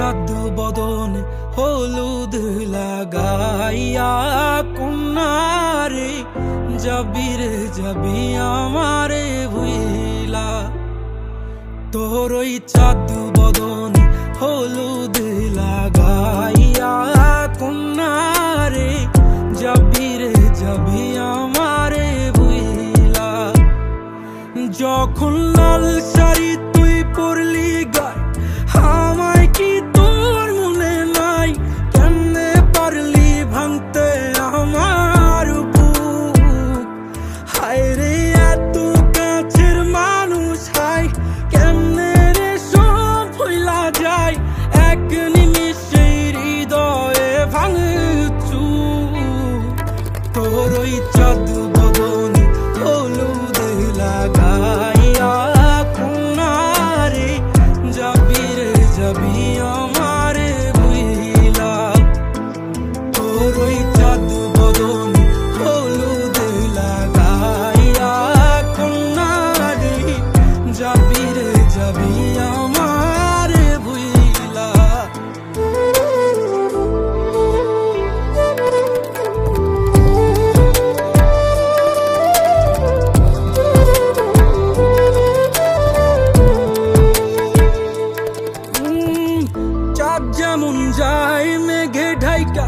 চাঁদ বদনে হলুদ লাগাইয়া কন্যারে যাবি রে যাবি আমারে ভুইলা। তোর ওই চাঁদ বদনে হলুদ লাগাইয়া কন্যারে যাবি রে যাবি আমারে ভুইলা। যখন লাল শাড়ি তুই পরলি গায় আমায় কি তোর মনে নাই? কেমনে পারলি ভাঙতে আমার বুক? হায় রে এত কাছের মানুষ, হায় কেমনে রে সব ভুইলা যায় এক নিমিষে হৃদয়ে ভাঙচু। তোর ওই চাঁদ বদনে হলুদ লাগাইয়া কন্যারে যাবি রে যাবি আমারে ভুইলা। তোর ওই চাঁদ বদনে হলুদ লাগাইয়া কন্যারে যাবি রে যাবি আমারে ভুইলা। চাঁদ যেমন যায় মেঘে ঢাইকা